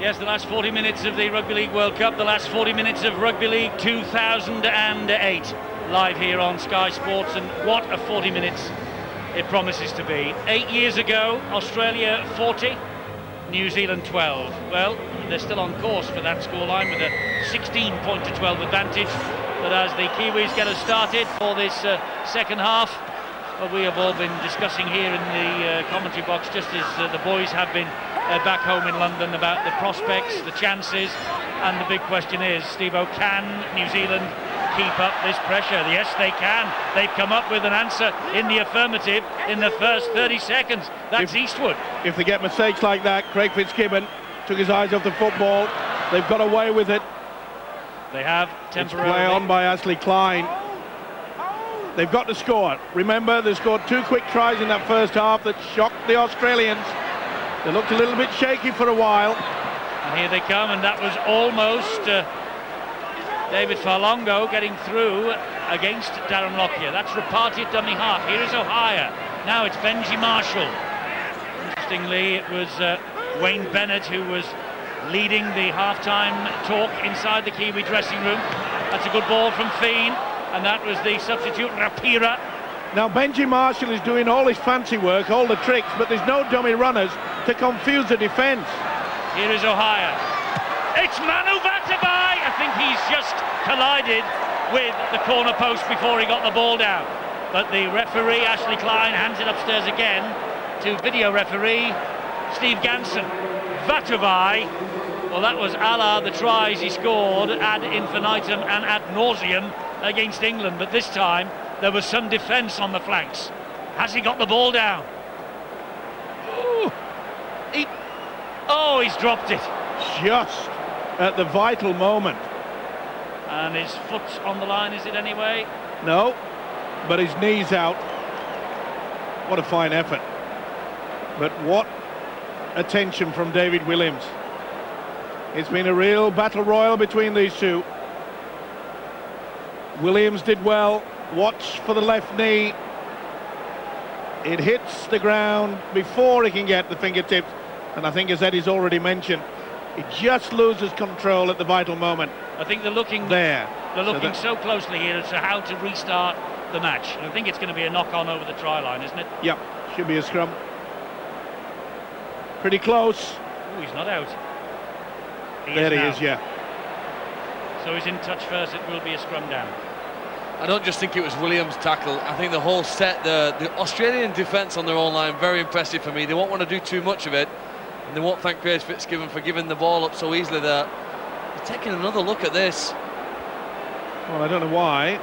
Yes, the last 40 minutes of the Rugby League World Cup, the last 40 minutes of Rugby League 2008, live here on Sky Sports, and what a 40 minutes it promises to be. 8 years ago, Australia 40, New Zealand 12. Well, they're still on course for that scoreline with a 16 to 12 advantage, but as the Kiwis get us started for this second half, what we have all been discussing here in the commentary box, just as the boys have been back home in London, about the prospects, the chances, and the big question is, Steve-O, can New Zealand keep up this pressure? Yes, they can. They've come up with an answer in the affirmative in the first 30 seconds. That's Eastwood. If they get mistakes like that, Craig Fitzgibbon took his eyes off the football. They've got away with it. They have temporarily. It's play on by Ashley Klein. They've got to score. Remember, they scored 2 quick tries in that first half that shocked the Australians. They looked a little bit shaky for a while. And here they come, and that was almost David Farlongo getting through against Darren Lockyer. That's Rapati at dummy half. Here is Ohio. Now it's Benji Marshall. Interestingly, it was Wayne Bennett who was leading the half-time talk inside the Kiwi dressing room. That's a good ball from Feen, and that was the substitute Rapira. Now Benji Marshall is doing all his fancy work, all the tricks, but there's no dummy runners to confuse the defence. Here is Ohio. It's Manu Vatuvei! I think he's just collided with the corner post before he got the ball down. But the referee, Ashley Klein, hands it upstairs again to video referee Steve Ganson. Vatuvei, well, that was a la the tries he scored ad infinitum and ad nauseum against England, but this time there was some defence on the flanks. Has he got the ball down? He's dropped it. Just at the vital moment. And his foot's on the line, is it anyway? No, but his knee's out. What a fine effort. But what attention from David Williams. It's been a real battle royal between these two. Williams did well. Watch for the left knee. It hits the ground before he can get the fingertips, and I think, as Eddie's already mentioned, he just loses control at the vital moment. I think they're looking there. They're looking so closely here as to how to restart the match. And I think it's going to be a knock-on over the try line, isn't it? Yep, should be a scrum. Pretty close. Oh, he's not out. There he is, yeah. So he's in touch first. It will be a scrum down. I don't just think it was Williams' tackle. I think the whole set, the Australian defence on their own line, very impressive for me. They won't want to do too much of it, and they won't thank Craig Fitzgibbon for giving the ball up so easily there. They're taking another look at this. Well, I don't know why.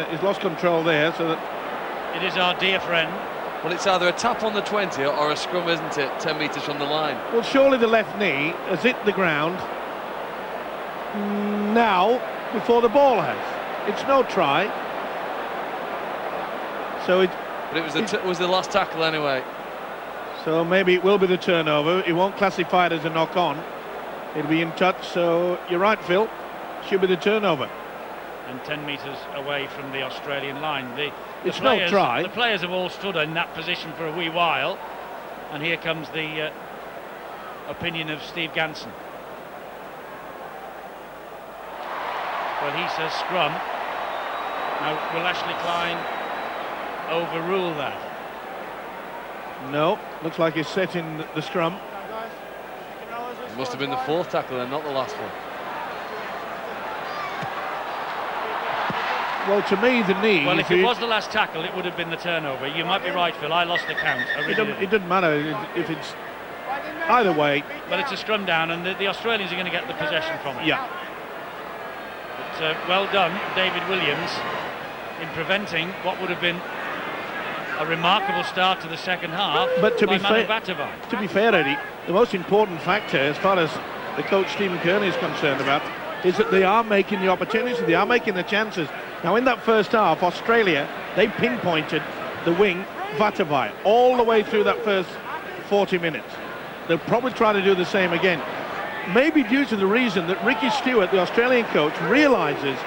He's lost control there, so that... It is our dear friend. Well, it's either a tap on the 20 or a scrum, isn't it? 10 metres from the line. Well, surely the left knee has hit the ground now before the ball has. It's no try. So it... But it was the last tackle anyway. So maybe it will be the turnover. It won't classify it as a knock-on. It'll be in touch, so you're right, Phil. Should be the turnover. And 10 metres away from the Australian line. It's no try. The players have all stood in that position for a wee while. And here comes the opinion of Steve Ganson. Well, he says scrum. Now, will Ashley Klein overrule that? No, looks like he's setting the scrum. It must have been the fourth tackle then, not the last one. Well, to me, the knee... Well, if it was the last tackle, it would have been the turnover. You might be right, Phil. I lost the count. It doesn't matter if it's... Either way. But it's a scrum down, and the Australians are going to get the possession from it. Yeah. But well done, David Williams, in preventing what would have been a remarkable start to the second half. But to by be fair, Eddie, the most important factor, as far as the coach Stephen Kearney is concerned about, is that they are making the opportunities, they are making the chances. Now, in that first half, Australia, they pinpointed the wing, Vatuvei, all the way through that first 40 minutes. They'll probably try to do the same again. Maybe due to the reason that Ricky Stewart, the Australian coach, realises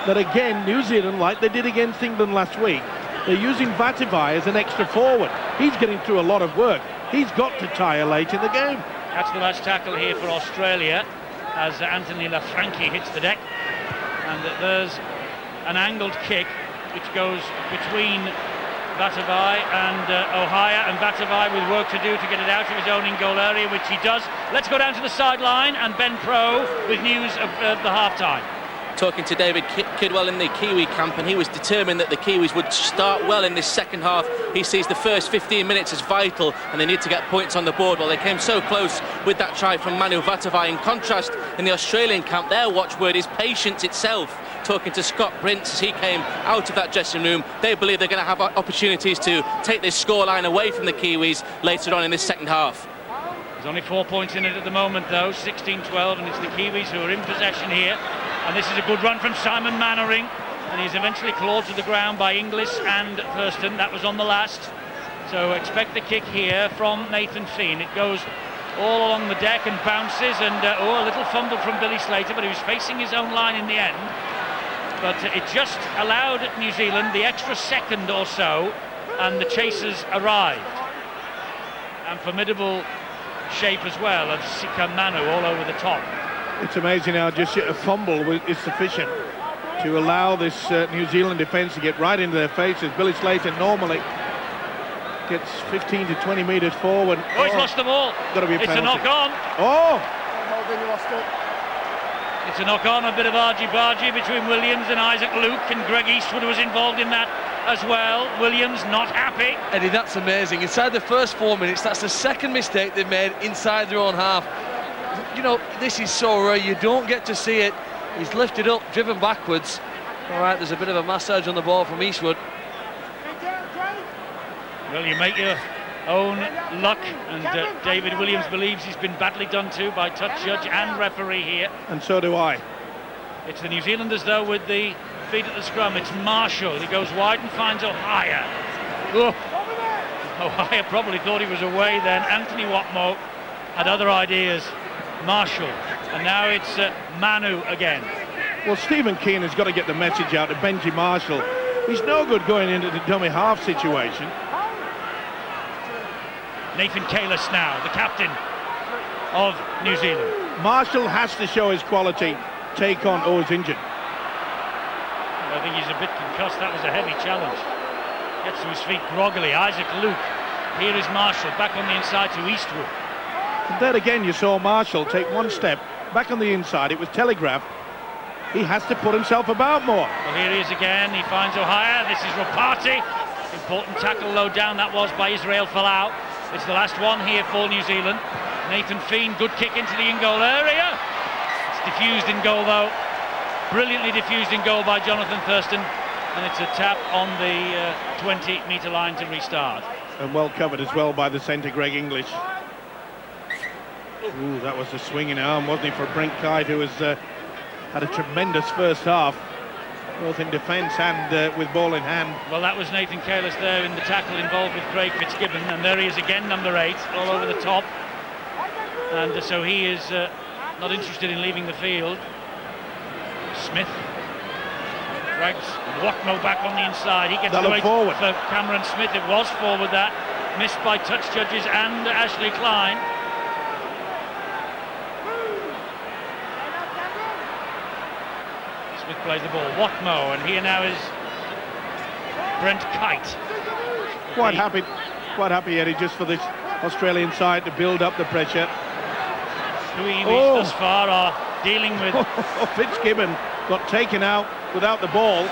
that, again, New Zealand, like they did against England last week, they're using Vatuvei as an extra forward. He's getting through a lot of work. He's got to tire late in the game. That's the last tackle here for Australia as Anthony Lafranchi hits the deck. And there's an angled kick which goes between Vatuvei and Ohio, and Vatuvei with work to do to get it out of his own in-goal area, which he does. Let's go down to the sideline, and Ben Pro with news of the half-time. Talking to David Kidwell in the Kiwi camp, and he was determined that the Kiwis would start well in this second half. He sees the first 15 minutes as vital, and they need to get points on the board. Well, they came so close with that try from Manu Vatuvei. In contrast, in the Australian camp, their watchword is patience itself. Talking to Scott Prince as he came out of that dressing room, they believe they're going to have opportunities to take this scoreline away from the Kiwis later on in this second half. There's only 4 points in it at the moment, though, 16-12, and it's the Kiwis who are in possession here. And this is a good run from Simon Mannering, and he's eventually clawed to the ground by Inglis and Thurston. That was on the last. So expect the kick here from Nathan Feen. It goes all along the deck and bounces, and a little fumble from Billy Slater, but he was facing his own line in the end. But it just allowed New Zealand the extra second or so, and the chasers arrived. And formidable shape as well of Sika Manu all over the top. It's amazing how just a fumble is sufficient to allow this New Zealand defence to get right into their faces. Billy Slater normally gets 15 to 20 metres forward. Oh, he's lost the ball. Got to be a penalty. It's a knock-on. Oh! It's a knock-on, a bit of argy-bargy between Williams and Isaac Luke, and Greg Eastwood was involved in that as well. Williams not happy. Eddie, that's amazing. Inside the first 4 minutes, that's the second mistake they've made inside their own half. You know, this is so rare, you don't get to see it. He's lifted up, driven backwards. All right, there's a bit of a massage on the ball from Eastwood. Well, you make your own luck, and David Williams believes he's been badly done to by touch judge and referee here. And so do I. It's the New Zealanders, though, with the feet at the scrum. It's Marshall. He goes wide and finds Ohio. Oh. Ohio probably thought he was away then. Anthony Watmoe had other ideas. Marshall, and now it's Manu again. Well, Stephen Keane has got to get the message out to Benji Marshall. He's no good going into the dummy half situation. Nathan Kalis now, the captain of New Zealand. Marshall has to show his quality. Take on, he's injured. I think he's a bit concussed. That was a heavy challenge. Gets to his feet groggily. Isaac Luke. Here is Marshall back on the inside to Eastwood. And then again you saw Marshall take one step back on the inside. It was telegraphed. He has to put himself about more. Well, here he is again. He finds Ohio. This is Ropati. Important tackle low down that was by Israel Folau. It's the last one here for New Zealand. Nathan Feen, good kick into the in-goal area. It's diffused in goal though. Brilliantly diffused in goal by Jonathan Thurston. And it's a tap on the 20-metre line to restart. And well covered as well by the centre, Greg English. Ooh, that was a swinging arm, wasn't he, for Brent Kite, who has had a tremendous first half, both in defence and with ball in hand. Well, that was Nathan Kalis there in the tackle involved with Craig Fitzgibbon, and there he is again, number 8, all over the top. And so he is not interested in leaving the field. Smith drags Watmoe back on the inside. He gets away forward for Cameron Smith. It was forward, that missed by touch judges and Ashley Klein. Smith plays the ball. Watmoe, and here now is Brent Kite. Quite happy, Eddie, just for this Australian side to build up the pressure. Kiwis thus far are dealing with... Fitzgibbon got taken out without the ball.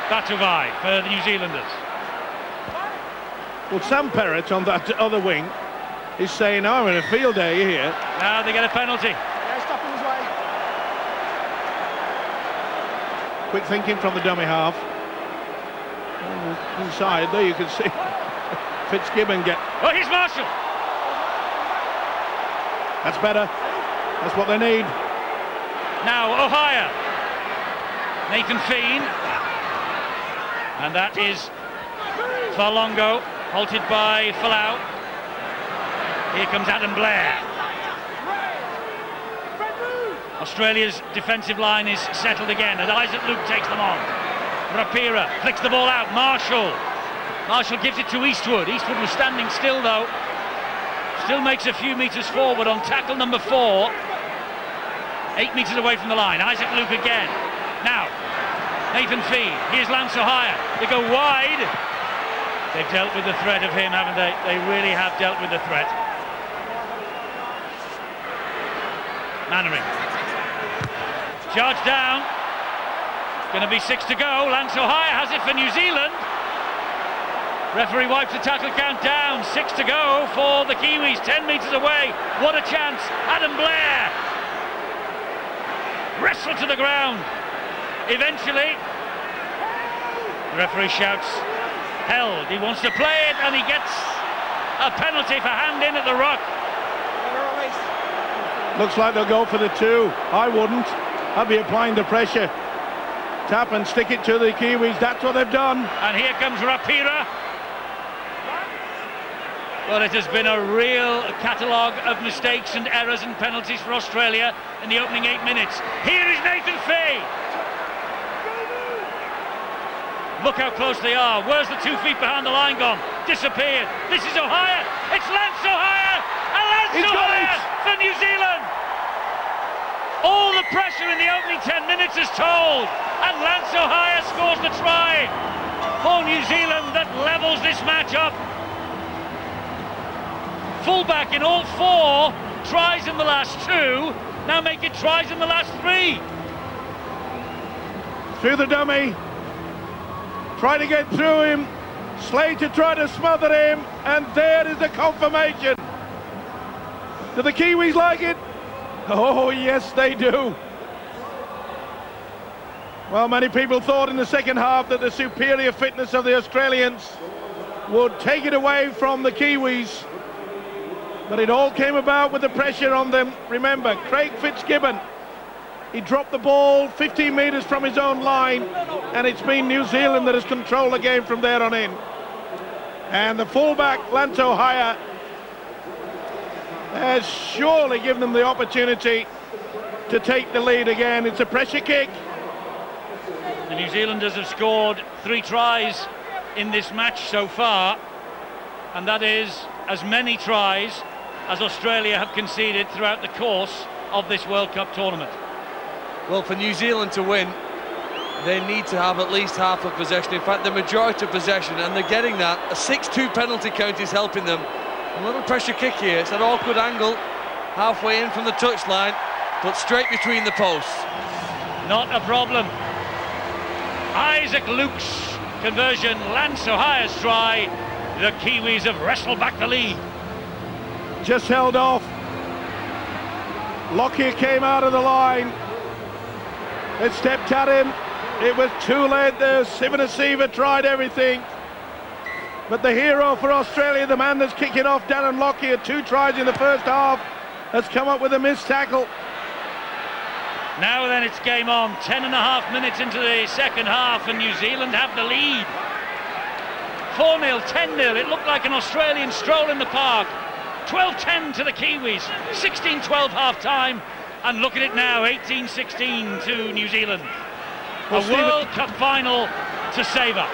Vatuvei for the New Zealanders. Well, Sam Perrott on that other wing is saying, I'm in a field day here. Now they get a penalty. Quick thinking from the dummy half. Inside there you can see Fitzgibbon get... Oh, here's Marshall. That's better. That's what they need. Now Ohio. Nathan Feen. And that is Farlongo, halted by Folau. Here comes Adam Blair. Australia's defensive line is settled again, and Isaac Luke takes them on. Rapira flicks the ball out. Marshall Marshall gives it to Eastwood. Eastwood was standing still though. Still makes a few metres forward on tackle number 4. 8 metres away from the line. Isaac Luke again. Now, Nathan Fee. Here's Lance O'Hire. They go wide. They've dealt with the threat of him, haven't they? They really have dealt with the threat. Mannering. Charge down. Going to be 6 to go. Lance O'Hire has it for New Zealand. Referee wipes the tackle count down. 6 to go for the Kiwis. 10 metres away. What a chance. Adam Blair. Wrestled to the ground. Eventually, the referee shouts, held. He wants to play it, and he gets a penalty for hand in at the ruck. Looks like they'll go for the 2. I wouldn't. I'd be applying the pressure. Tap and stick it to the Kiwis. That's what they've done. And here comes Rapira. Well, it has been a real catalogue of mistakes and errors and penalties for Australia in the opening 8 minutes. Here is Nathan Fee. Look how close they are. Where's the 2 feet behind the line gone? Disappeared. This is O'Hire. It's Lance O'Hire. And Lance O'Hire for New Zealand. All the pressure in the opening 10 minutes is told. And Lance O'Hire scores the try for New Zealand that levels this match up. Fullback in all 4 tries in the last 2. Now make it tries in the last 3. Through the dummy. Try to get through him. Slater tried to smother him, and there is the confirmation. Do the Kiwis like it? Oh, yes, they do. Well, many people thought in the second half that the superior fitness of the Australians would take it away from the Kiwis. But it all came about with the pressure on them. Remember, Craig Fitzgibbon, he dropped the ball 15 metres from his own line, and it's been New Zealand that has controlled the game from there on in. And the fullback, Lance O'Hire, has surely given them the opportunity to take the lead again. It's a pressure kick. The New Zealanders have scored 3 tries in this match so far, and that is as many tries as Australia have conceded throughout the course of this World Cup tournament. Well, for New Zealand to win, they need to have at least half of possession. In fact, the majority of possession, and they're getting that. A 6-2 penalty count is helping them. A little pressure kick here. It's an awkward angle, halfway in from the touchline, but straight between the posts. Not a problem. Isaac Luke's conversion, Lance O'Hire's try. The Kiwis have wrestled back the lead. Just held off. Lockyer came out of the line. It stepped at him. It was too late there. Sivanasiva tried everything. But the hero for Australia, the man that's kicking off, Darren Lockyer, 2 tries in the first half, has come up with a missed tackle. Now then, it's game on. 10.5 minutes into the second half, and New Zealand have the lead. 4-0, 10-0. It looked like an Australian stroll in the park. 12-10 to the Kiwis. 16-12 half-time. And look at it now, 18-16 to New Zealand. Well, a World Cup final to savour.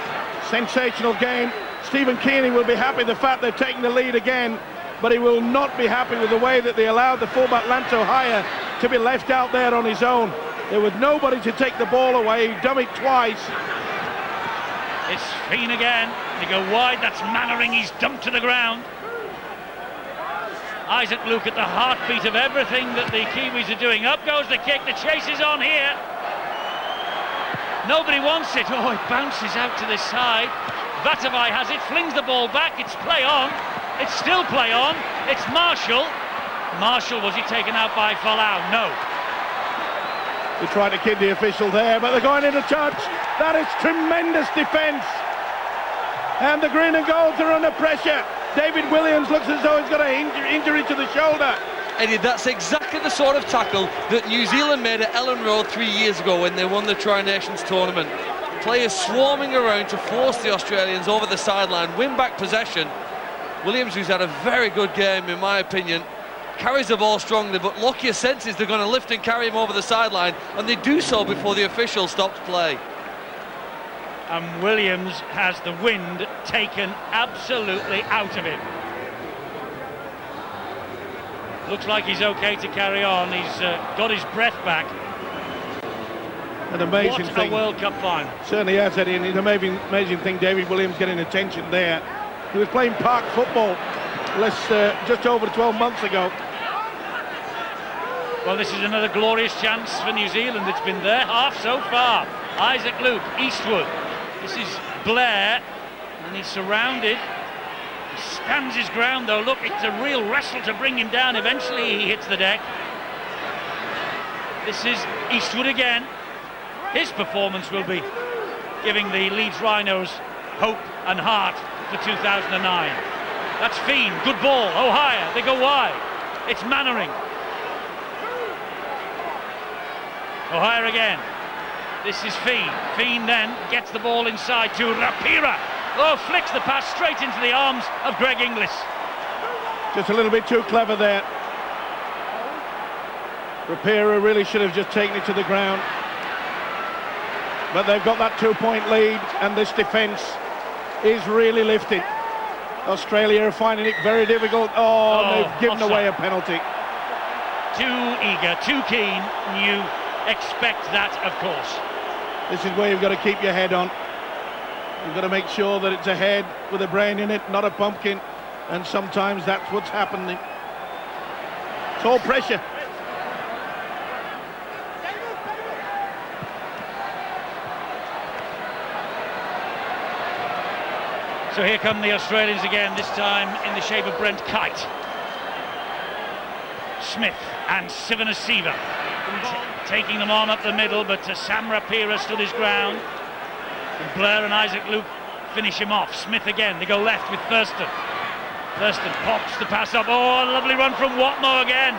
Sensational game. Stephen Kearney will be happy the fact they've taken the lead again, but he will not be happy with the way that they allowed the fullback Lance O'Hire to be left out there on his own. There was nobody to take the ball away. He dummied twice. It's Feen again. They go wide. That's Mannering. He's dumped to the ground. Isaac Luke at the heartbeat of everything that the Kiwis are doing. Up goes the kick. The chase is on here. Nobody wants it. Oh, it bounces out to this side. Vatavai has it, flings the ball back. It's play on. It's still play on. It's Marshall. Marshall, was he taken out by Folau? No. They tried to kid the official there, but they're going into touch. That is tremendous defence. And the green and golds are under pressure. David Williams looks as though he's got an injury to the shoulder. Eddie, that's exactly the sort of tackle that New Zealand made at Ellen Road 3 years ago when they won the Tri-Nations tournament. Players swarming around to force the Australians over the sideline, win back possession. Williams, who's had a very good game in my opinion, carries the ball strongly, but Lockyer senses they're going to lift and carry him over the sideline, and they do so before the official stops play. and Williams has the wind taken absolutely out of him. Looks like he's okay to carry on. He's got his breath back. An amazing what thing. a World Cup final. Certainly has, Eddie, and it's an amazing thing. David Williams getting attention there. He was playing park football just over 12 months ago. Well, this is another glorious chance for New Zealand. It's been their half so far. Isaac Luke, Eastwood. This is Blair, and he's surrounded. He stands his ground, though. Look, it's a real wrestle to bring him down. Eventually, he hits the deck. This is Eastwood again. His performance will be giving the Leeds Rhinos hope and heart for 2009. That's Feen, good ball. O'Hire, they go wide. It's Mannering. O'Hire again. This is Feen. Feen then gets the ball inside to Rapira. Oh, flicks the pass straight into the arms of Greg Inglis. Just a little bit too clever there. Rapira really should have just taken it to the ground. But they've got that 2-point lead, and this defence is really lifting. Australia are finding it very difficult. Oh, they've given away a penalty. Too eager, too keen. You expect that, of course. This is where you've got to keep your head on. You've got to make sure that it's a head with a brain in it, not a pumpkin. And sometimes that's what's happening. It's all pressure. So here come the Australians again, this time in the shape of Brent Kite. Smith and Sivanasiva taking them on up the middle, but Sam Rapira stood his ground. And Blair and Isaac Luke finish him off. Smith again, they go left with Thurston. Thurston pops the pass up. Oh, a lovely run from Watmough again.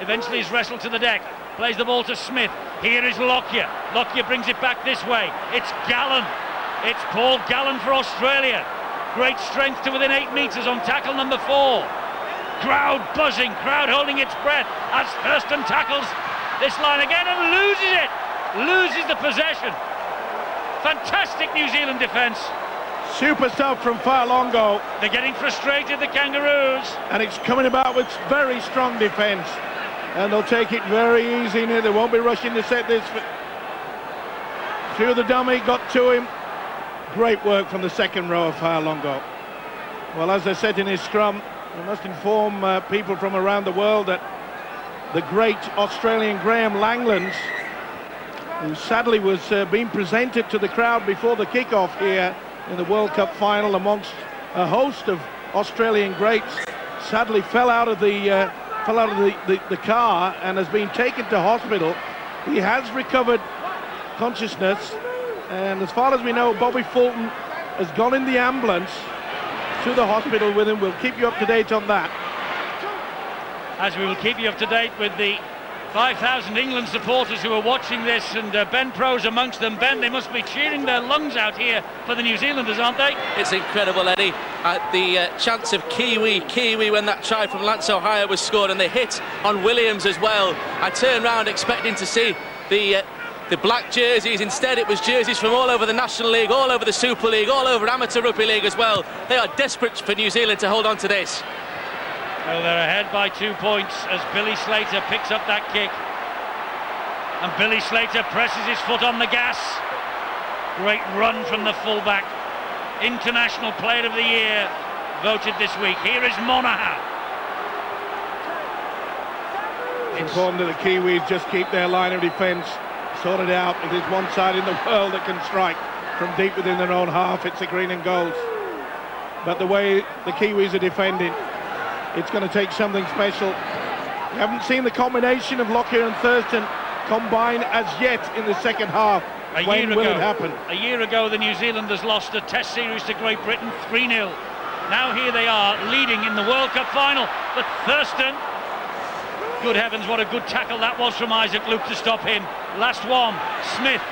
Eventually he's wrestled to the deck. Plays the ball to Smith. Here is Lockyer. Lockyer brings it back this way. It's Gallen. It's Paul Gallen for Australia. Great strength to within 8 metres on tackle number 4. Crowd buzzing, crowd holding its breath as Thurston tackles this line again and loses it. Loses the possession. Fantastic New Zealand defence. Super stuff from Fa'alongo. They're getting frustrated, the Kangaroos. And it's coming about with very strong defence. And they'll take it very easy now. They won't be rushing to set this. Through the dummy, got to him. Great work from the second row of Fa'alongo. Well, as I said in his scrum, I must inform people from around the world that the great Australian Graham Langlands, who sadly was being presented to the crowd before the kick-off here in the World Cup final amongst a host of Australian greats, sadly fell out of the car and has been taken to hospital. He has recovered consciousness, and as far as we know, Bobby Fulton has gone in the ambulance to the hospital with him. We'll keep you up to date on that. As we will keep you up to date with the 5,000 England supporters who are watching this, and Ben Pro's amongst them. Ben, they must be cheering their lungs out here for the New Zealanders, aren't they? It's incredible, Eddie. The chance of Kiwi when that try from Lance O'Hire was scored, and the hit on Williams as well. I turned round expecting to see the black jerseys. Instead, it was jerseys from all over the National League, all over the Super League, all over Amateur Rugby League as well. They are desperate for New Zealand to hold on to this. Well, they're ahead by 2 points as Billy Slater picks up that kick. And Billy Slater presses his foot on the gas. Great run from the fullback. International Player of the Year voted this week. Here is Monaghan. It's important that the Kiwis just keep their line of defence sorted out. It is one side in the world that can strike from deep within their own half. It's the green and golds. But the way the Kiwis are defending, it's going to take something special. We haven't seen the combination of Lockyer and Thurston combine as yet in the second half. When will it happen? A year ago, the New Zealanders lost a test series to Great Britain 3-0. Now here they are, leading in the World Cup final. But Thurston, good heavens, what a good tackle that was from Isaac Luke to stop him. Last one, Smith,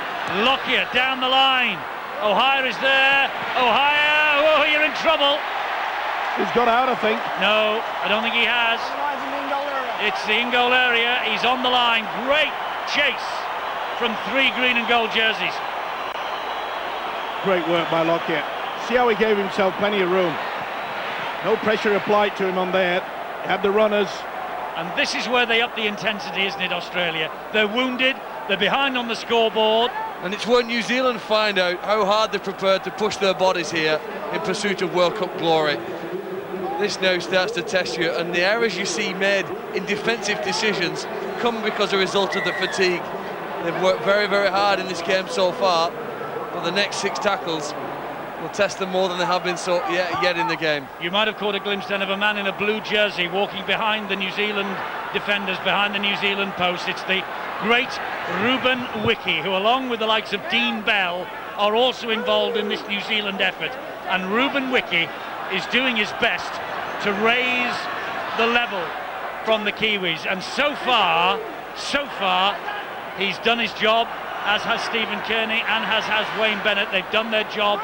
Lockyer down the line. O'Hire is there. O'Hire, oh, you're in trouble. He's got out, I think. No, I don't think he has. It's the in-goal area. He's on the line. Great chase from 3 green and gold jerseys. Great work by Lockyer. See how he gave himself plenty of room. No pressure applied to him on there. He had the runners. And this is where they up the intensity, isn't it, Australia? They're wounded, they're behind on the scoreboard. And it's when New Zealand find out how hard they're prepared to push their bodies here in pursuit of World Cup glory. This now starts to test you, and the errors you see made in defensive decisions come because a result of the fatigue. They've worked very, very hard in this game so far, but the next 6 tackles will test them more than they have been yet in the game. You might have caught a glimpse then of a man in a blue jersey walking behind the New Zealand defenders, behind the New Zealand post. It's the great Ruben Wiki, who along with the likes of Dean Bell are also involved in this New Zealand effort. And Ruben Wiki is doing his best to raise the level from the Kiwis. And so far, he's done his job, as has Stephen Kearney and as has Wayne Bennett. They've done their job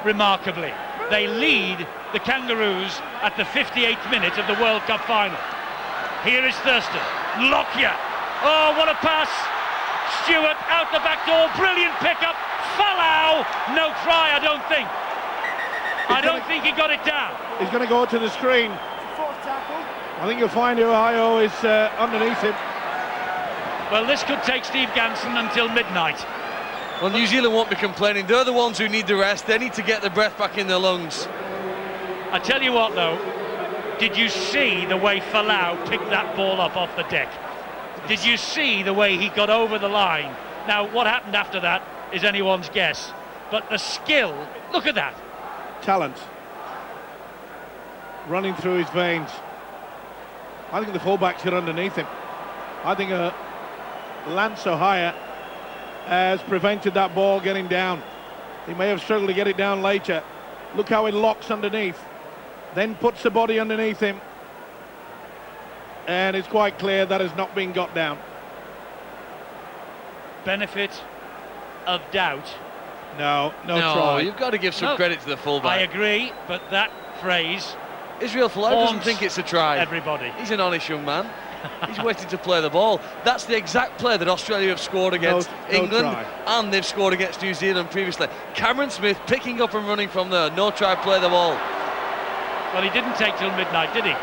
remarkably. They lead the Kangaroos at the 58th minute of the World Cup final. Here is Thurston. Lockyer. Oh, what a pass. Stewart out the back door. Brilliant pickup. Falau. No try, I don't think. I don't think he got it down. He's going to go to the screen. I think you'll find Ohio is underneath him. Well, this could take Steve Ganson until midnight. Well, New Zealand won't be complaining. They're the ones who need the rest. They need to get the breath back in their lungs. I tell you what, though, did you see the way Falau picked that ball up off the deck? Did you see the way he got over the line? Now, what happened after that is anyone's guess. But the skill, look at that. Talent running through his veins. I think the fullbacks hit underneath him. I think Lance O'Hire has prevented that ball getting down. He may have struggled to get it down later. Look how it locks underneath, then puts the body underneath him, and it's quite clear that has not been got down. Benefit of doubt. No No, try. you've got to give some credit to the fullback. I agree, but that phrase Israel Folau doesn't think it's a try. Everybody. He's an honest young man. He's waiting to play the ball. That's the exact play that Australia have scored against England, and they've scored against New Zealand previously. Cameron Smith picking up and running from there. No try, play the ball. Well, he didn't take till midnight, did he?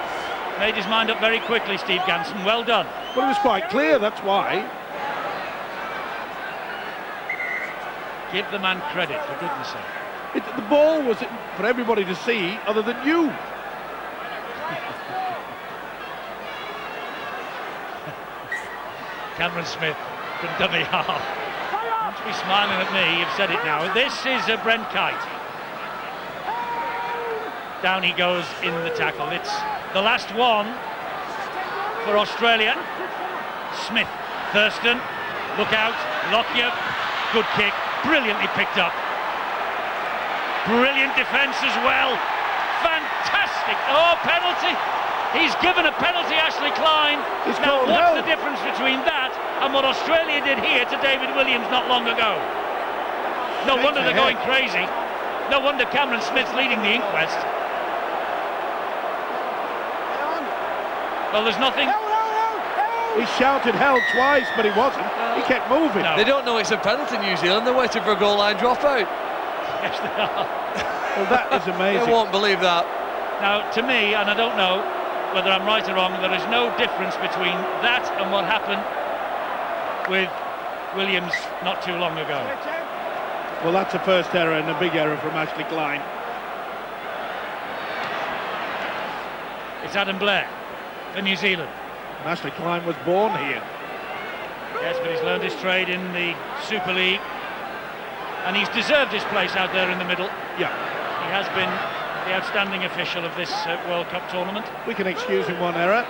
Made his mind up very quickly, Steve Ganson. Well done. Well, it was quite clear, that's why. Give the man credit, for goodness sake. The ball was for everybody to see, other than you. Cameron Smith from dummy half. Don't be smiling at me, you've said it now. This is Brent Kite. Down he goes in the tackle. It's the last one for Australia. Smith, Thurston, look out, Lockyer, good kick, brilliantly picked up. Brilliant defence as well. Fantastic. Oh, penalty. He's given a penalty, Ashley Klein. Now, what's the difference between that and what Australia did here to David Williams not long ago? No wonder they're going crazy. No wonder Cameron Smith's leading the inquest. Well, there's nothing. He shouted hell twice, but he wasn't. He kept moving. No. They don't know it's a penalty, New Zealand. They're waiting for a goal line dropout. Yes, they are. Well, that is amazing. They won't believe that. Now, to me, and I don't know whether I'm right or wrong, there is no difference between that and what happened with Williams not too long ago. Well, that's a first error and a big error from Ashley Klein. It's Adam Blair for New Zealand. And Ashley Klein was born here. Yes, but he's learned his trade in the Super League, and he's deserved his place out there in the middle. Yeah. He has been the outstanding official of this World Cup tournament. We can excuse him one error.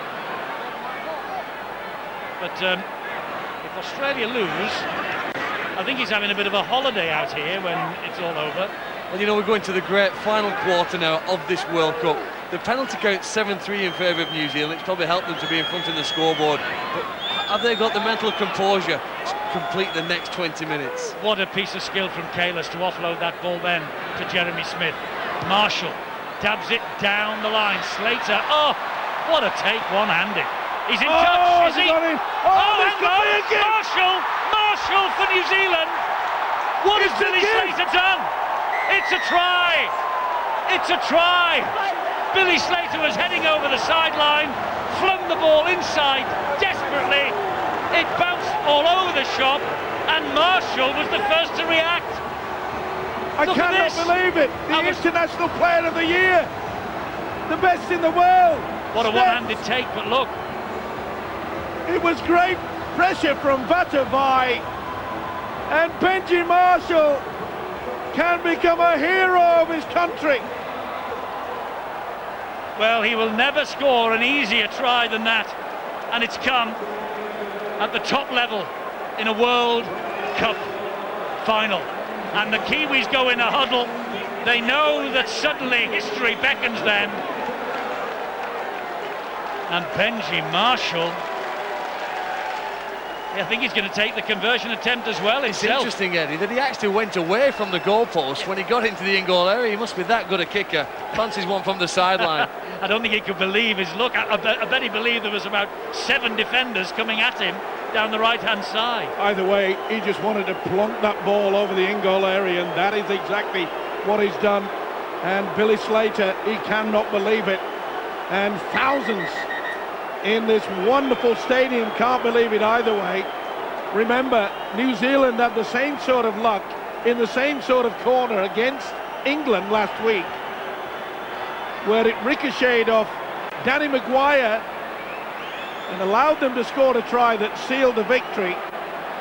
But if Australia lose, I think he's having a bit of a holiday out here when it's all over. Well, you know, we're going to the great final quarter now of this World Cup. The penalty count's 7-3 in favour of New Zealand. It's probably helped them to be in front of the scoreboard. But have they got the mental composure to complete the next 20 minutes? What a piece of skill from Kalis to offload that ball then to Jeremy Smith. Marshall dabs it down the line. Slater, oh, what a take, one-handed. He's in touch, is he? Hang on! Marshall for New Zealand. What has Billy Slater done? It's a try! It's a try! Billy Slater was heading over the sideline, flung the ball inside desperately. It bounced all over the shop, and Marshall was the first to react. I Look at cannot this. believe it. The International Player of the Year. The best in the world. What a one-handed take, but look. It was great pressure from Vatuvei. And Benji Marshall can become a hero of his country. Well, he will never score an easier try than that. And it's come at the top level in a World Cup final. And the Kiwis go in a huddle. They know that suddenly history beckons them. And Benji Marshall, I think he's going to take the conversion attempt as well It's himself. interesting, Eddie, that he actually went away from the goalpost when he got into the in-goal area. He must be that good a kicker. Fancies one from the sideline. I don't think he could believe his look. I bet he believed there was about 7 defenders coming at him down the right-hand side. Either way, he just wanted to plonk that ball over the in-goal area, and that is exactly what he's done. And Billy Slater, he cannot believe it. And thousands in this wonderful stadium can't believe it either way. Remember, New Zealand had the same sort of luck in the same sort of corner against England last week, where it ricocheted off Danny Maguire and allowed them to score a try that sealed the victory.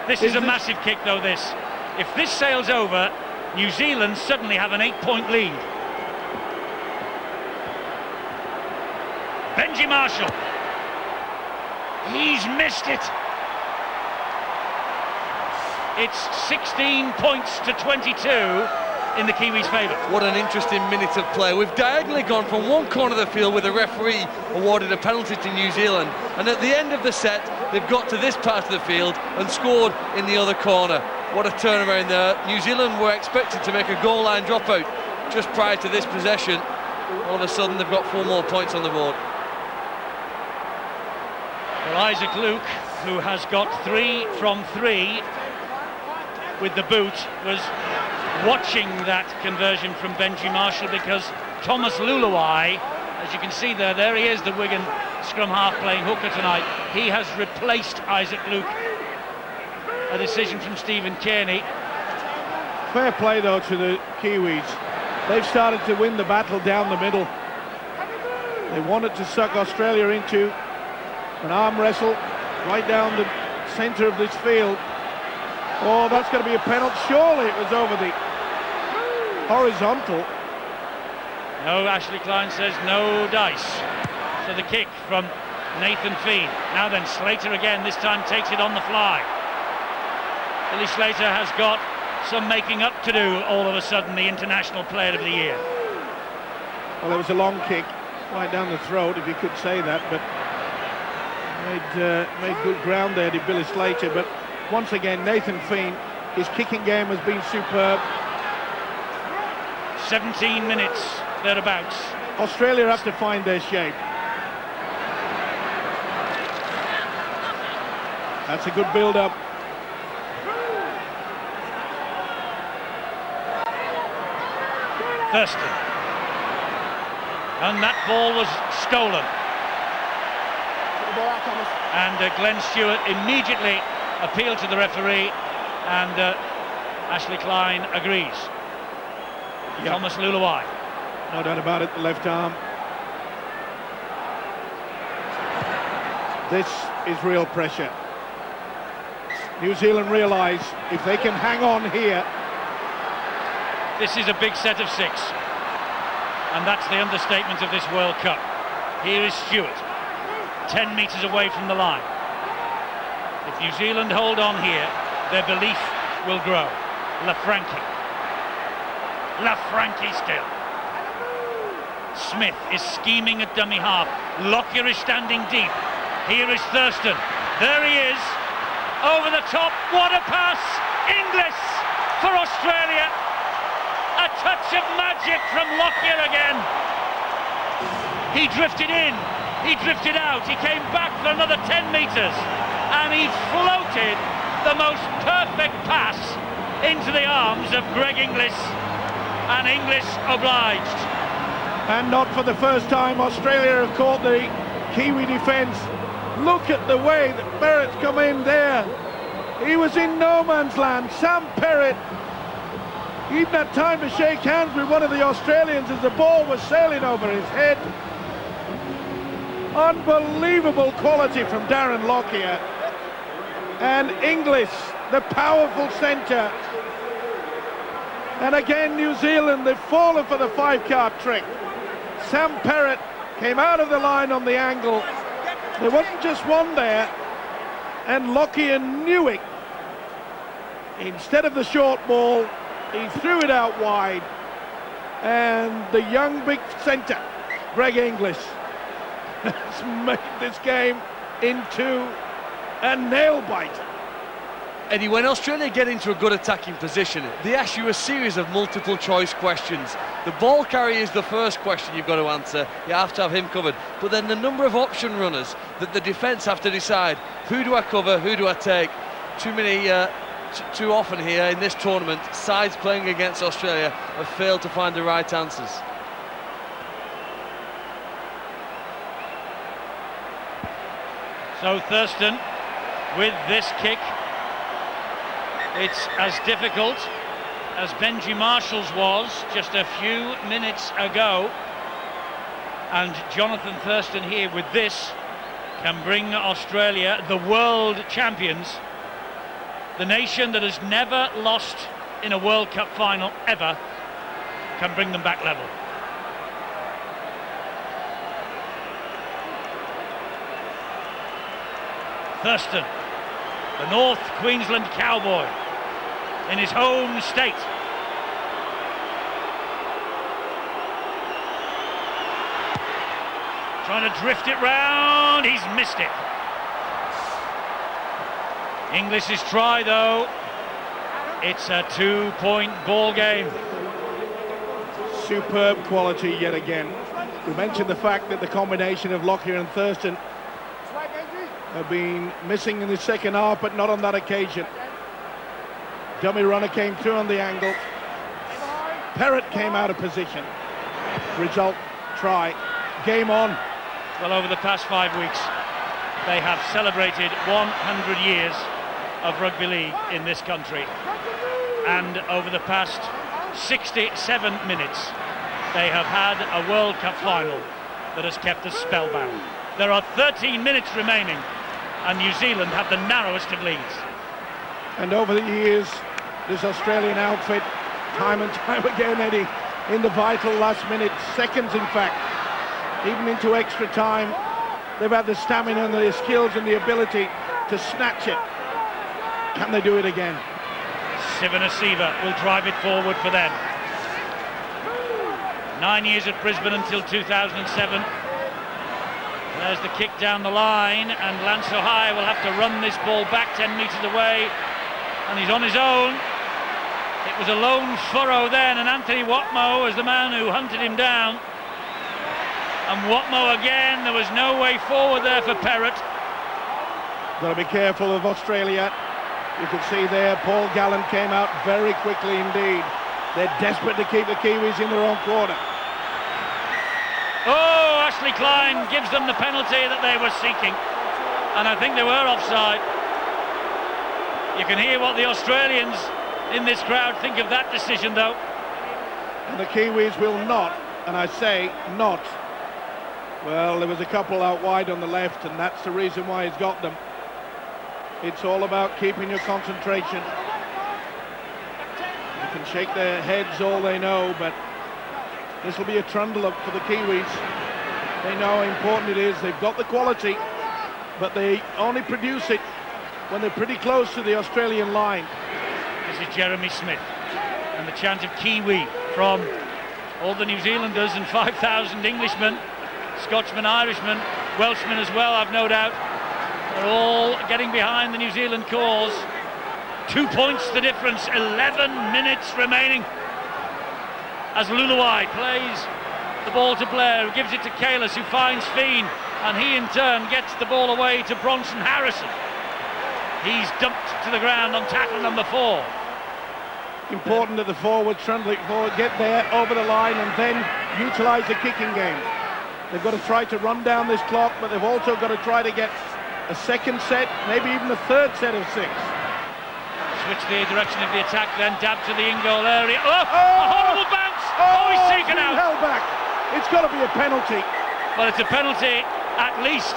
This is a massive kick, though, this. If this sails over, New Zealand suddenly have an 8-point lead. Benji Marshall. He's missed it. It's 16 points to 22 in the Kiwis' favour. What an interesting minute of play. We've diagonally gone from one corner of the field with the referee awarded a penalty to New Zealand, and at the end of the set they've got to this part of the field and scored in the other corner. What a turnaround there. New Zealand were expected to make a goal line dropout just prior to this possession. All of a sudden they've got 4 more points on the board. Well, Isaac Luke, who has got 3 from 3 with the boot, was watching that conversion from Benji Marshall, because Thomas Luluai, as you can see there he is, the Wigan scrum half playing hooker tonight. He has replaced Isaac Luke. A decision from Stephen Kearney. Fair play though to the Kiwis. They've started to win the battle down the middle. They wanted to suck Australia into an arm wrestle right down the centre of this field. Oh, that's going to be a penalty. Surely it was over the horizontal. No, Ashley Klein says no dice. So the kick from Nathan Feen. Now then, Slater again, this time takes it on the fly. Billy Slater has got some making up to do, all of a sudden, the International Player of the Year. Well, it was a long kick right down the throat, if you could say that, but made good ground there to Billy Slater. But once again, Nathan Feen, his kicking game has been superb. 17 minutes thereabouts. Australia have to find their shape. That's a good build-up. Thurston. And that ball was stolen. And Glenn Stewart immediately appealed to the referee, and Ashley Klein agrees. Yep. Thomas Luluai. No doubt about it, the left arm. This is real pressure. New Zealand realise if they can hang on here. This is a big set of 6. And that's the understatement of this World Cup. Here is Stewart, 10 metres away from the line. If New Zealand hold on here, their belief will grow. Lafranchi. Lafranchi still. Smith is scheming at dummy half. Lockyer is standing deep. Here is Thurston. There he is. Over the top. What a pass! Inglis for Australia. A touch of magic from Lockyer again. He drifted in. He drifted out. He came back for another 10 metres. And he floated the most perfect pass into the arms of Greg Inglis. and English obliged. And not for the first time, Australia have caught the Kiwi defence. Look at the way that Perrett's come in there. He was in no man's land. Sam Perrett even had time to shake hands with one of the Australians as the ball was sailing over his head. Unbelievable quality from Darren Lockyer. And Inglis, the powerful centre. And again, New Zealand, they've fallen for the five-card trick. Sam Perrett came out of the line on the angle. There wasn't just one there, and Lockyer knew it. Instead of the short ball, he threw it out wide, and the young big centre, Greg Inglis, has made this game into a nail-biter. Eddie, when Australia get into a good attacking position, they ask you a series of multiple choice questions. The ball carrier is the first question you've got to answer. You have to have him covered. But then the number of option runners that the defence have to decide, who do I cover, who do I take? Too often here in this tournament, sides playing against Australia have failed to find the right answers. So Thurston with this kick. It's as difficult as Benji Marshall's was just a few minutes ago. And Jonathan Thurston here with this can bring Australia, the world champions, the nation that has never lost in a World Cup final ever, can bring them back level. Thurston, the North Queensland cowboy, in his home state. Trying to drift it round, he's missed it. English's try though, it's a 2-point ball game. Superb quality yet again. We mentioned the fact that the combination of Lockyer and Thurston have been missing in the second half, but not on that occasion. Dummy runner came through on the angle. Perrett came out of position. Result, try. Game on. Well, over the past 5 weeks, they have celebrated 100 years of rugby league in this country. And over the past 67 minutes, they have had a World Cup final that has kept us spellbound. There are 13 minutes remaining, and New Zealand have the narrowest of leads. And over the years, this Australian outfit, time and time again, Eddie, in the vital last minute, seconds in fact, even into extra time, they've had the stamina and the skills and the ability to snatch it. Can they do it again? Sivanasiva will drive it forward for them. 9 years at Brisbane until 2007. There's the kick down the line, and Lance O'Hare will have to run this ball back 10 metres away, and he's on his own. It was a lone furrow then, and Anthony Watmough is the man who hunted him down. And Watmough again, there was no way forward there for Perrett. Got to be careful of Australia. You can see there, Paul Gallen came out very quickly indeed. They're desperate to keep the Kiwis in their own quarter. Oh, Ashley Klein gives them the penalty that they were seeking. And I think they were offside. You can hear what the Australians in this crowd think of that decision, though. And the Kiwis will not, and I say not. Well, there was a couple out wide on the left, and that's the reason why he's got them. It's all about keeping your concentration. You can shake their heads all they know, but this will be a trundle up for the Kiwis. They know how important it is. They've got the quality, but they only produce it when they're pretty close to the Australian line. This is Jeremy Smith, and the chant of Kiwi from all the New Zealanders and 5,000 Englishmen, Scotchmen, Irishmen, Welshmen as well, I've no doubt. They're all getting behind the New Zealand cause. 2 points the difference, 11 minutes remaining. As Luluai plays the ball to Blair, who gives it to Kalis, who finds Feen, and he in turn gets the ball away to Bronson Harrison. He's dumped to the ground on tackle number 4. Important that the forwards, translate forward, get there, over the line, and then utilise the kicking game. They've got to try to run down this clock, but they've also got to try to get a second set, maybe even a third set of 6. Switch the direction of the attack, then dab to the in-goal area. Oh, a horrible bounce! Oh, he's taken out! Held back. It's got to be a penalty. Well, it's a penalty at least.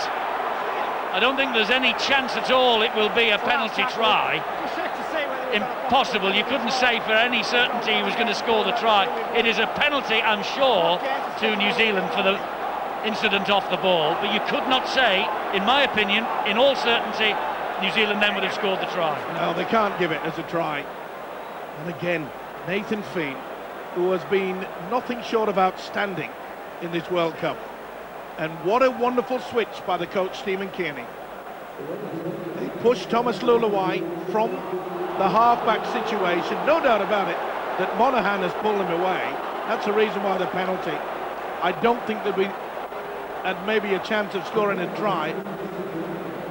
I don't think there's any chance at all it will be a penalty try. Impossible. You couldn't say for any certainty he was going to score the try. It is a penalty, I'm sure, to New Zealand for the incident off the ball, but you could not say, in my opinion, in all certainty, New Zealand then would have scored the try. No, they can't give it as a try. And again, Nathan Feen, who has been nothing short of outstanding in this World Cup. And what a wonderful switch by the coach, Stephen Kearney. They pushed Thomas Luluai from the half-back situation, no doubt about it, that Monaghan has pulled him away. That's the reason why the penalty. I don't think there'd be maybe a chance of scoring a try.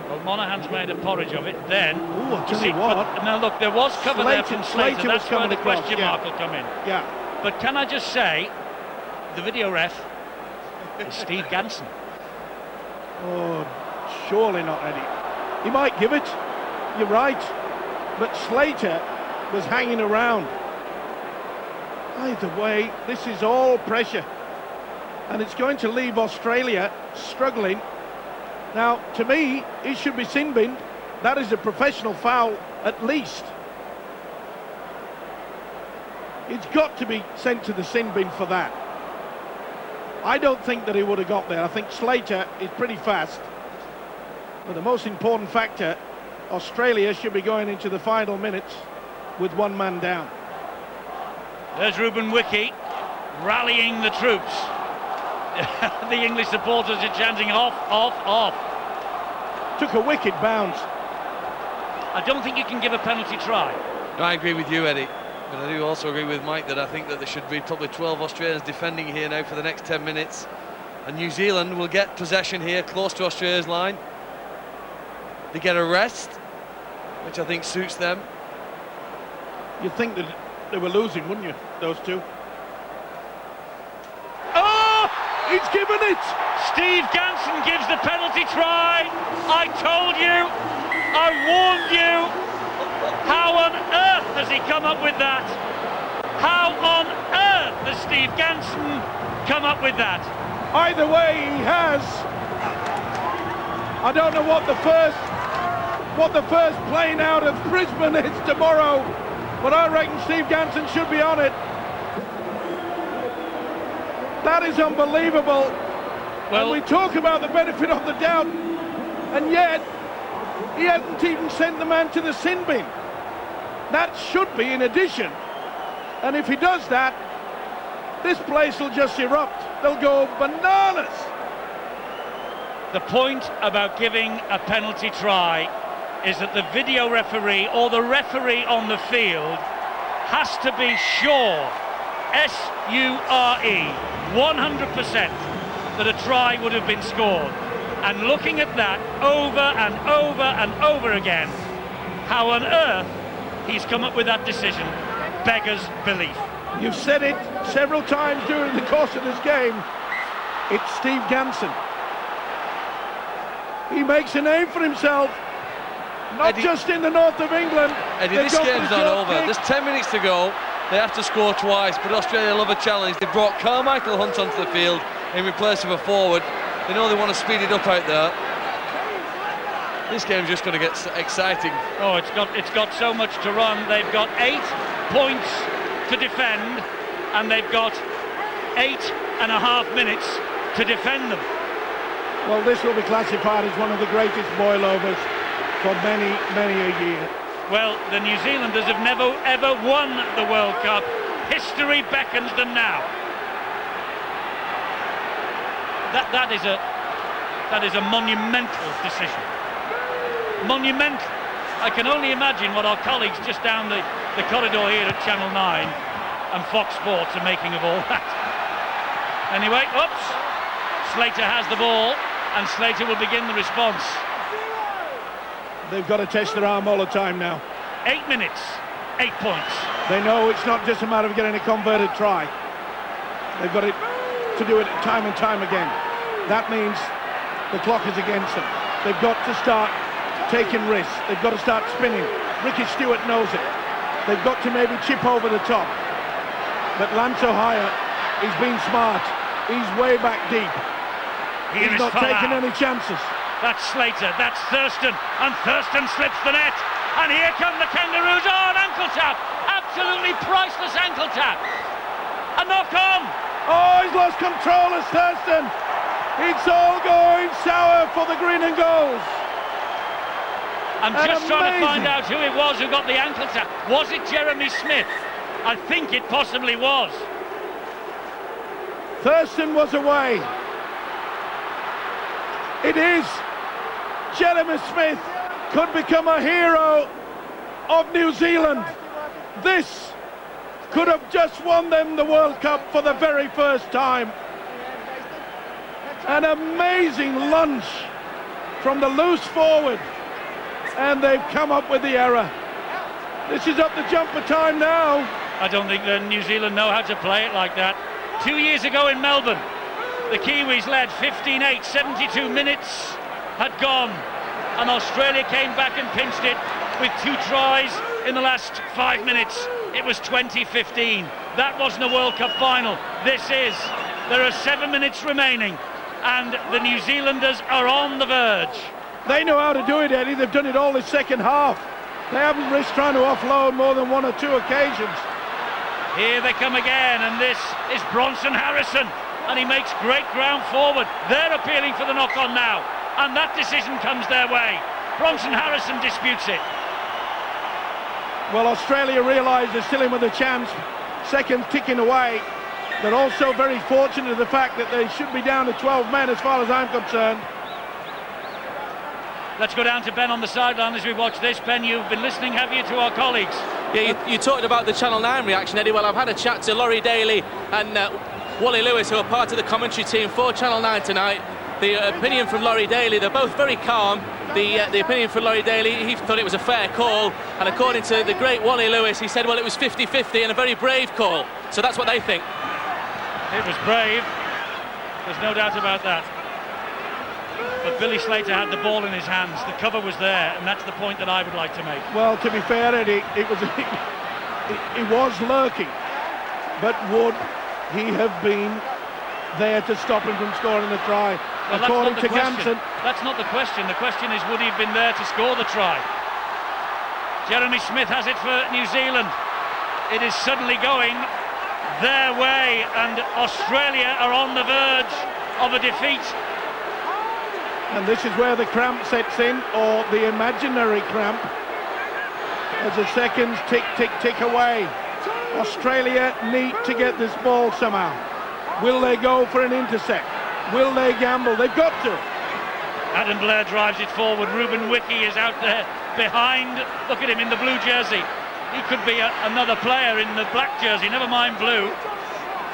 Well, Monaghan's made a porridge of it. Then, ooh, I'll tell you what. Now look, there was cover there from Slater. That's where the question mark will come in. Yeah. But can I just say, the video ref is Steve Ganson. Oh, surely not, Eddie. He might give it. You're right. But Slater was hanging around. Either way, this is all pressure. And it's going to leave Australia struggling. Now, to me, it should be sin binned. That is a professional foul, at least. It's got to be sent to the sin bin for that. I don't think that he would have got there. I think Slater is pretty fast. But the most important factor, Australia should be going into the final minutes with one man down. There's Ruben Wiki rallying the troops. The English supporters are chanting off, off, off. Took a wicked bounce. I don't think you can give a penalty try. No, I agree with you, Eddie. But I do also agree with Mike that I think that there should be probably 12 Australians defending here now for the next 10 minutes. And New Zealand will get possession here close to Australia's line. They get a rest, which I think suits them. You'd think that they were losing, wouldn't you, those two? Oh! He's given it! Steve Ganson gives the penalty try. I told you. I warned you. How on earth has he come up with that? How on earth has Steve Ganson come up with that? Either way, he has. I don't know what the first plane out of Brisbane is tomorrow, but I reckon Steve Ganson should be on it. That is unbelievable. Well, and we talk about the benefit of the doubt, and yet he hasn't even sent the man to the sin bin. That should be in addition. And if he does that, this place will just erupt. They'll go bananas. the point about giving a penalty try is that the video referee or the referee on the field has to be sure, S-U-R-E, 100% that a try would have been scored. And looking at that over and over and over again, how on earth he's come up with that decision beggars belief. You've said it several times during the course of this game. It's Steve Ganson. He makes a name for himself, not Eddie, just in the north of England. Eddie, this game's not over. There's 10 minutes to go. They have to score twice, but Australia love a challenge. They brought Carmichael Hunt onto the field in replace of a forward. They know they want to speed it up out there. This game's just going to get exciting. Oh, it's got so much to run. They've got 8 points to defend, and they've got 8.5 minutes to defend them. Well, this will be classified as one of the greatest boilovers for many, many a year. Well, the New Zealanders have never ever won the World Cup. History beckons them now. That is a monumental decision. Monumental. I can only imagine what our colleagues just down the corridor here at Channel 9 and Fox Sports are making of all that. Anyway, oops, Slater has the ball and Slater will begin the response. They've got to test their arm all the time now. 8 minutes, 8 points. They know it's not just a matter of getting a converted try. They've got it to do it time and time again. That means the clock is against them. They've got to start taking risks. They've got to start spinning. Ricky Stewart knows it. They've got to maybe chip over the top. But Lance O'Hire, he's been smart. He's way back deep. He's not taking any chances. That's Slater, that's Thurston, and Thurston slips the net. And here come the Kangaroos. Oh, an ankle tap. Absolutely priceless ankle tap. A knock on. Oh, he's lost control as Thurston. It's all going sour for the green and gold. I'm just trying to find out who it was who got the ankle tap. Was it Jeremy Smith? I think it possibly was. Thurston was away. It is. Jeremy Smith could become a hero of New Zealand. This could have just won them the World Cup for the very first time. An amazing lunge from the loose forward, and they've come up with the error. This is up the jumper time now. I don't think New Zealand know how to play it like that. 2 years ago in Melbourne, the Kiwis led 15-8, 72 minutes had gone, and Australia came back and pinched it with 2 tries in the last 5 minutes. It was 2015. That wasn't a World Cup final. This is. There are 7 minutes remaining, and the New Zealanders are on the verge. They know how to do it, Eddie. They've done it all this second half. They haven't risked trying to offload more than 1 or 2 occasions. Here they come again, and this is Bronson Harrison, and he makes great ground forward. They're appealing for the knock-on now, and that decision comes their way. Bronson Harrison disputes it. Well, Australia realise they're still in with a chance. Seconds ticking away. They're also very fortunate of the fact that they should be down to 12 men as far as I'm concerned. Let's go down to Ben on the sideline as we watch this. Ben, you've been listening, have you, to our colleagues? Yeah, you talked about the Channel 9 reaction, Eddie. Well, I've had a chat to Laurie Daly and Wally Lewis, who are part of the commentary team for Channel 9 tonight. The opinion from Laurie Daly, they're both very calm. The opinion from Laurie Daly, he thought it was a fair call, and according to the great Wally Lewis, he said, well, it was 50-50 and a very brave call. So that's what they think. It was brave, there's no doubt about that. But Billy Slater had the ball in his hands, the cover was there, and that's the point that I would like to make. Well, to be fair, Eddie, it was lurking, but would he have been there to stop him from scoring the try? Well, according to Ganson. That's not the question. The question is, would he have been there to score the try? Jeremy Smith has it for New Zealand. It is suddenly going their way, and Australia are on the verge of a defeat. And this is where the cramp sets in, or the imaginary cramp, as the seconds tick, tick, tick away. Australia need to get this ball somehow. Will they go for an intercept? Will they gamble? They've got to. Adam Blair drives it forward. Ruben Wiki is out there behind. Look at him in the blue jersey. He could be another player in the black jersey, never mind blue.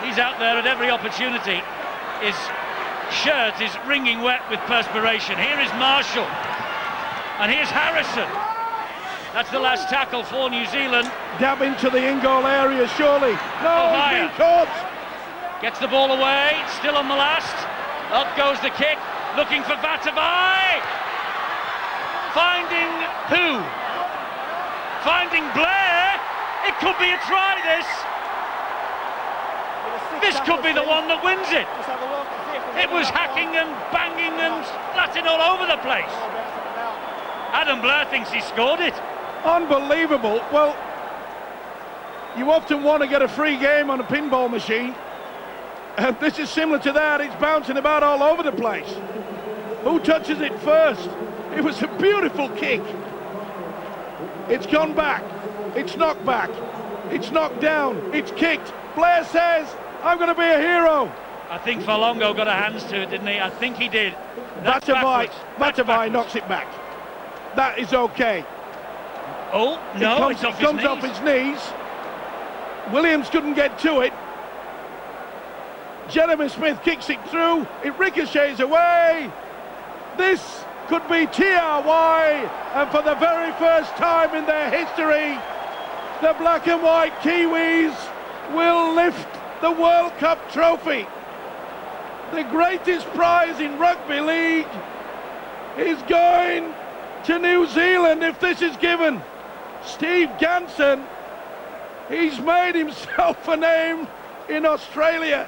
He's out there at every opportunity. His shirt is wringing wet with perspiration. Here is Marshall, and here's Harrison. That's the last tackle for New Zealand. Dab into the in-goal area, surely. No, he's been caught. Gets the ball away, still on the last. Up goes the kick, looking for Vatavai. Finding who? Finding Blair. It could be a try, this. This could be the one that wins it. It was hacking and banging and splatting all over the place. Adam Blair thinks he scored it. Unbelievable. Well, you often want to get a free game on a pinball machine, and this is similar to that. It's bouncing about all over the place. Who touches it first? It was a beautiful kick. It's gone back. It's knocked back. It's knocked down. It's kicked. Blair says, I'm going to be a hero. I think Falongo got a hands to it, didn't he? I think he did. Vatavai knocks it back. That is okay. Oh, no, it comes off his knees. Williams couldn't get to it. Jeremy Smith kicks it through. It ricochets away. This could be TRY, and for the very first time in their history, the black and white Kiwis will lift the World Cup trophy. The greatest prize in rugby league is going to New Zealand if this is given. Steve Ganson, he's made himself a name in Australia.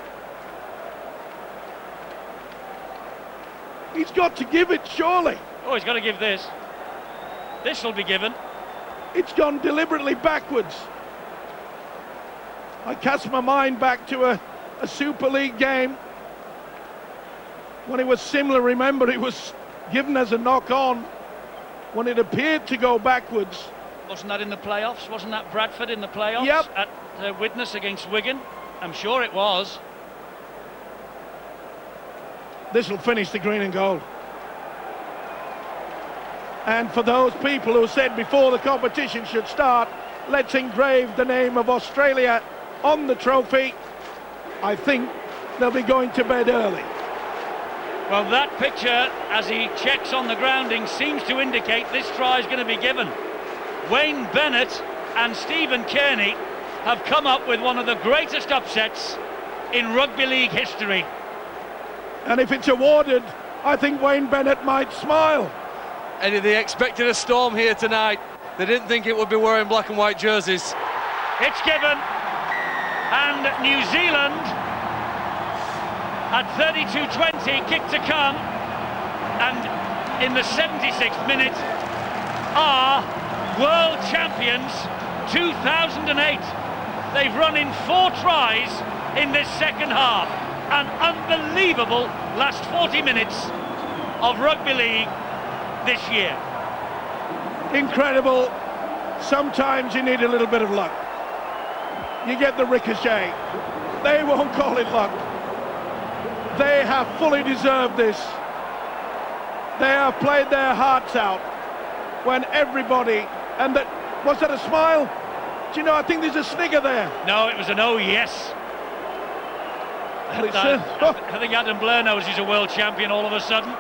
He's got to give it, surely. Oh, he's got to give this. This will be given. It's gone deliberately backwards. I cast my mind back to a Super League game when it was similar. Remember, it was given as a knock-on when it appeared to go backwards. Wasn't that in the playoffs? Wasn't that Bradford in the playoffs? Yep. At Widnes against Wigan? I'm sure it was. This will finish the green and gold. And for those people who said before the competition should start, let's engrave the name of Australia on the trophy, I think they'll be going to bed early. Well, that picture, as he checks on the grounding, seems to indicate this try is going to be given. Wayne Bennett and Stephen Kearney have come up with one of the greatest upsets in rugby league history. And if it's awarded, I think Wayne Bennett might smile. Eddie, they expected a storm here tonight. They didn't think it would be wearing black and white jerseys. It's given, and New Zealand at 32:20, kick to come, and in the 76th minute are world champions 2008. They've run in 4 tries in this second half. An unbelievable last 40 minutes of rugby league this year. Incredible. Sometimes you need a little bit of luck. You get the ricochet. They won't call it luck. They have fully deserved this. They have played their hearts out when everybody, and that, was that a smile? Do you know, I think there's a snigger there. No, it was an oh yes. Well, it's, I think Adam Blair knows he's a world champion all of a sudden.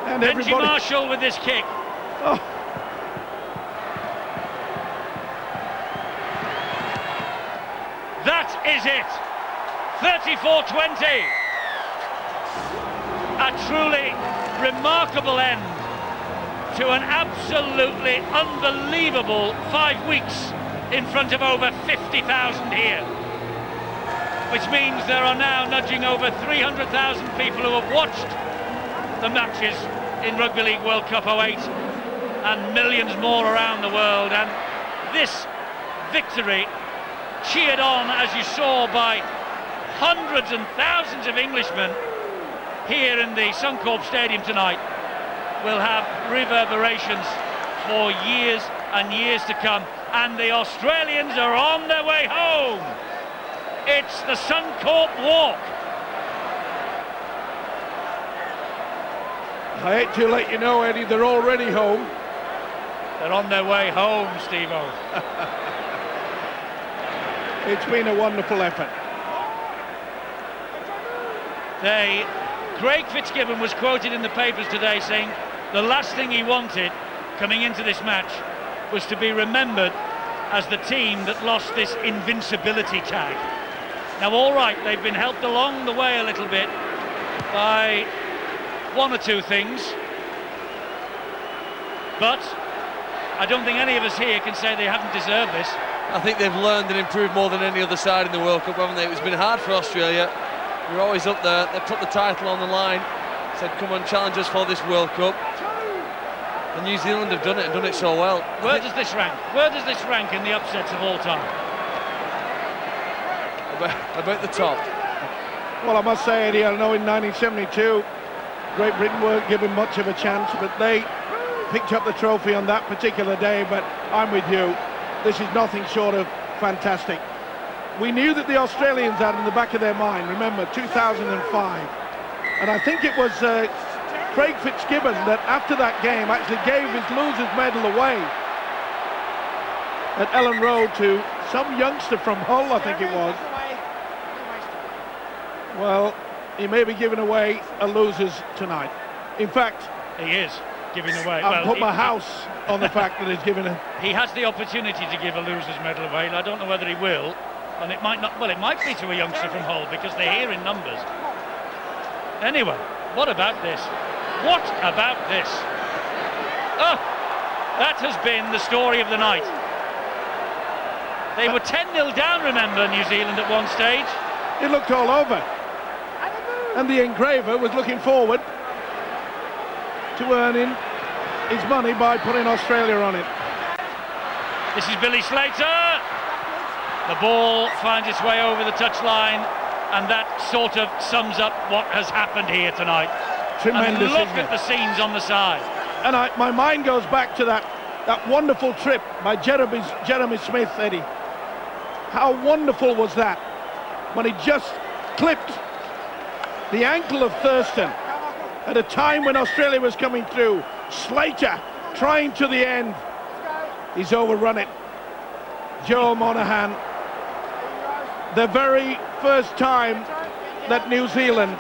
and Benji everybody. Marshall with this kick. Oh. That is it. 34-20. A truly remarkable end to an absolutely unbelievable 5 weeks in front of over 50,000 here, which means there are now nudging over 300,000 people who have watched the matches in Rugby League World Cup 08 and millions more around the world. And this victory, cheered on as you saw by hundreds and thousands of Englishmen here in the Suncorp Stadium tonight, will have reverberations for years and years to come. And the Australians are on their way home. It's the Suncorp Walk. I hate to let you know, Eddie, they're already home. They're on their way home, Steve-O. It's been a wonderful effort. Craig Fitzgibbon was quoted in the papers today saying the last thing he wanted coming into this match was to be remembered as the team that lost this invincibility tag. Now, all right, they've been helped along the way a little bit by one or two things, but I don't think any of us here can say they haven't deserved this. I think they've learned and improved more than any other side in the World Cup, haven't they? It's been hard for Australia. We're always up there. They put the title on the line, said, come on, challenge us for this World Cup. And New Zealand have done it, and done it so well. Where does this rank? Where does this rank in the upsets of all time? About the top. Well, I must say, Eddie, I know in 1972, Great Britain weren't given much of a chance, but they picked up the trophy on that particular day. But I'm with you. This is nothing short of fantastic. We knew that the Australians had in the back of their mind, remember, 2005. And I think it was Craig Fitzgibbon that after that game actually gave his loser's medal away at Ellen Road to some youngster from Hull, I think it was. Well, he may be giving away a loser's tonight. In fact, He is. giving away. I've put my house on the fact that he's given a... He has the opportunity to give a loser's medal away. I don't know whether he will, and it might not. Well, it might be to a youngster from Hull because they're here in numbers. Anyway, what about this? What about this? Oh, that has been the story of the night. They were 10-0 down, remember, New Zealand at one stage. It looked all over. And the engraver was looking forward to earning his money by putting Australia on it. This is Billy Slater. The ball finds its way over the touchline, and that sort of sums up what has happened here tonight. Tremendous, and look isn't at it? the scenes on the side. And my mind goes back to that wonderful trip by Jeremy Smith, Eddie. How wonderful was that when he just clipped the ankle of Thurston at a time when Australia was coming through. Slater trying to the end. He's overrun it. Joe Monahan. The very first time that New Zealand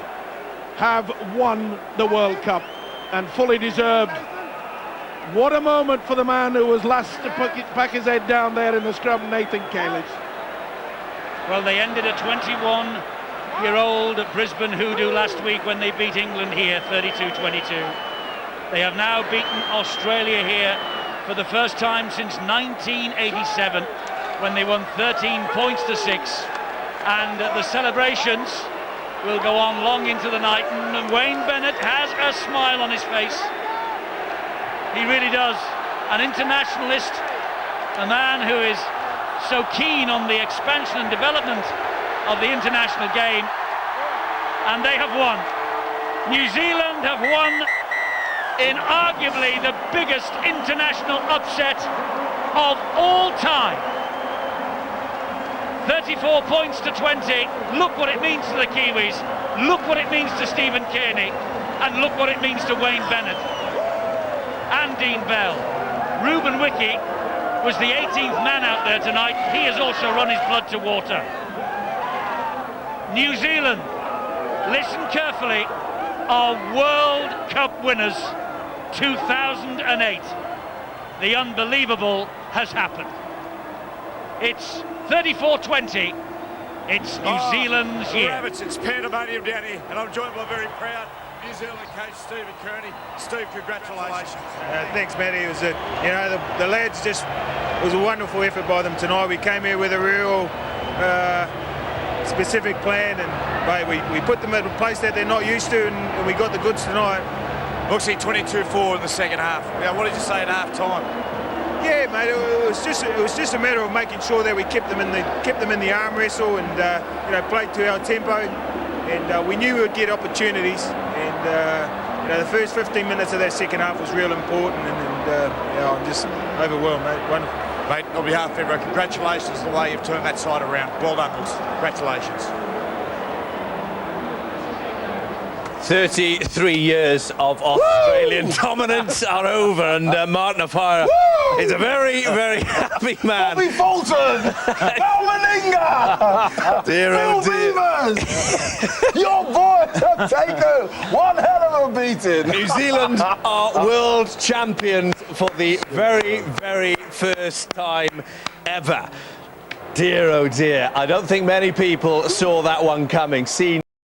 have won the World Cup, and fully deserved. What a moment for the man who was last to pack his head down there in the scrum, Nathan Calis. Well, they ended a 21-year-old Brisbane Hoodoo last week when they beat England here 32-22. They have now beaten Australia here for the first time since 1987 when they won 13 points to 6. And the celebrations will go on long into the night, and Wayne Bennett has a smile on his face. He really does. An internationalist, a man who is so keen on the expansion and development of the international game, and they have won. New Zealand have won in arguably the biggest international upset of all time. 34 points to 20. Look what it means to the Kiwis, look what it means to Stephen Kearney, and look what it means to Wayne Bennett and Dean Bell. Ruben Wiki was the 18th man out there tonight. He has also run his blood to water. New Zealand, listen carefully, are World Cup winners 2008. The unbelievable has happened. It's 34-20. It's New Zealand's year. Rabbits, it's pandemonium down here, and I'm joined by a very proud New Zealand coach Stephen Kearney. Steve, congratulations. Thanks, Matty. It was the lads just, it was a wonderful effort by them tonight. We came here with a real specific plan, and we put them at a place that they're not used to, and we got the goods tonight. Looks like 22-4 in the second half. Now, what did you say at half time? Yeah, mate. It was just a matter of making sure that we kept them in the arm wrestle and played to our tempo, and we knew we would get opportunities. And the first 15 minutes of that second half was real important, and I'm just overwhelmed, mate. Wonderful. Mate, on behalf of everyone, congratulations on the way you've turned that side around. Well done, Lewis. Congratulations. 33 years of Australian dominance are over, and Martin Offiah is a very, very happy man. Bobby Fulton! Val Meninga! Dear, Phil oh dear. Beavers! Your boys have taken one hell of a beating! New Zealand are world champions for the very, very first time ever. Dear, oh dear. I don't think many people saw that one coming.